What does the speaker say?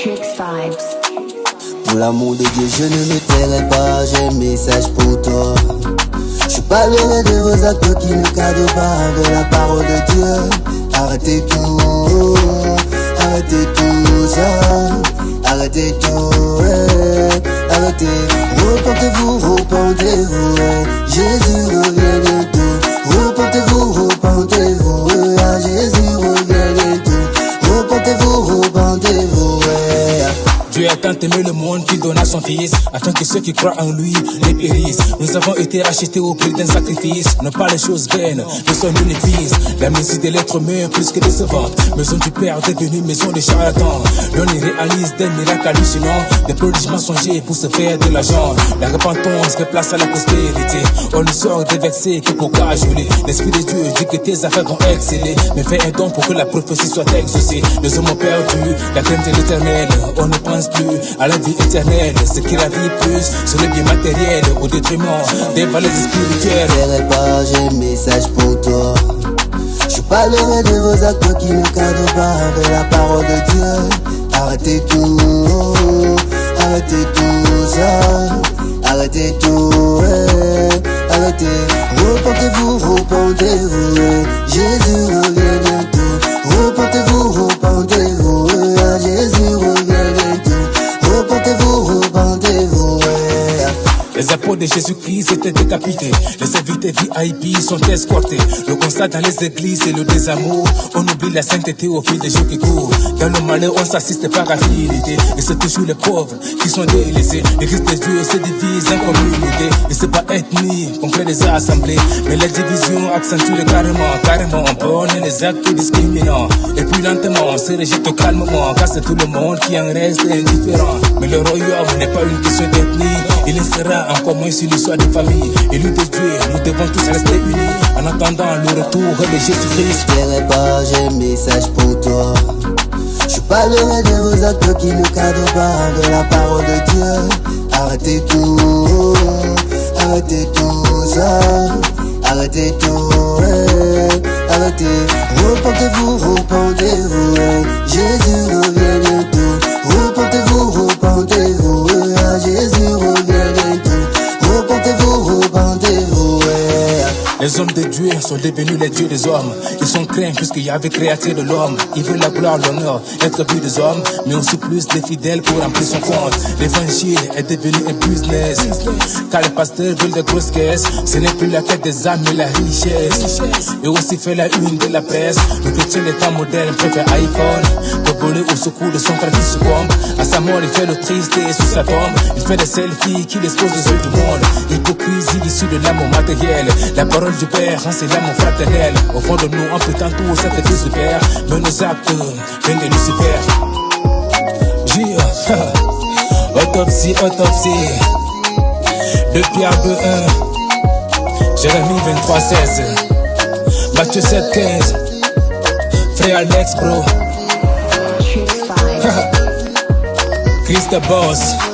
Pour l'amour de Dieu, je ne me tairai pas, j'ai un message pour toi. Je parlerai de vos actes qui ne cadrent pas de la parole de Dieu. Arrêtez tout, arrêtez tout ça, arrêtez tout, arrêtez. Repentez-vous, repentez-vous, Jésus revient bientôt. Repentez-vous, repentez-vous, Jésus revient bientôt. Repentez-vous, repentez-vous, Dieu a tant aimé le monde qu'il donna son fils, afin que ceux qui croient en lui ne périssent. Nous avons été rachetés au prix d'un sacrifice, non pas les choses vaines de son bénéfice. La musique de l'être humain plus que décevante, maison du Père devenue maison des charlatans. L'on y réalise des miracles hallucinants, des prodiges mensongers pour se faire de l'argent. La repentance replace à la prospérité, on ne sort des vexés que pour cajoler. L'Esprit de Dieu dit que tes affaires vont exceller, mais fais un don pour que la prophétie soit exaucée. Les hommes ont perdu la crainte de l'éternel, on ne pense plus à la vie éternelle, ce qui la vie plus sur le bien matériel au détriment des valeurs spirituelles. Je ne verrai pas, j'ai un message pour toi. Je parlerai de vos actes qui ne cadrent pas de la parole de Dieu. Arrêtez tout, arrêtez tout ça, arrêtez tout, arrêtez. Repentez-vous, repentez-vous, Jésus revient bientôt. Repentez-vous, repentez-vous, Jésus revient bientôt. Repentez-vous, repentez-vous, Les apôtres de Jésus-Christ étaient décapités, les invités VIP sont escortés. Le constat dans les églises c'est le désamour. On oublie la sainteté au fil des jours qui courent. Dans le malheur on s'assiste par affinité, et c'est toujours les pauvres qui sont délaissés. L'église de Dieu se divise en communauté, et c'est pas ethnie qu'on crée des assemblées, mais la division accentue carrément on prône les actes discriminants. Et puis lentement on se rejette calmement, car c'est tout le monde qui en reste indifférent. Mais le royaume n'est pas une question d'ethnie, il sera encore moins sur l'histoire de famille. Élus de Dieu, nous devons tous rester unis en attendant le retour de Jésus-Christ. Je ne verrai pas, j'ai un message pour toi. Je parlerai de vos actes qui ne cadrent pas de la parole de Dieu. Arrêtez tout, arrêtez tout ça, arrêtez tout, arrêtez. Repentez-vous, repentez-vous, Jésus revient bientôt. Repentez-vous, repentez-vous, Jésus revient bientôt. Repentez-vous, repentez-vous, Les hommes de Dieu sont devenus les dieux des hommes. Ils sont craints puisqu'il y avait créateur de l'homme. Ils veulent la gloire, l'honneur, être vu des hommes, mais aussi plus des fidèles pour remplir son compte. L'évangile est devenu un business, car les pasteurs veulent des grosses caisses. Ce n'est plus la quête des âmes mais la richesse. Et aussi fait la une de la presse. Le chrétien des temps modernes préfère iPhone pour voler au secours de son frère qui succombe. À sa mort il fait le triste et sous sa tombe il fait des selfies qu'il expose aux yeux du monde. Hypocrisie issue de l'amour matériel. La parole du Père rend ses l'amour fraternel. Au fond de nous on prétend tout sacrifier ce Père, mais nos actes viennent de Lucifer. Autopsie, autopsie de Pierre 2:1, Jérémie 23:16, Matthieu 7:15, Frère Alex bro, Christ the boss.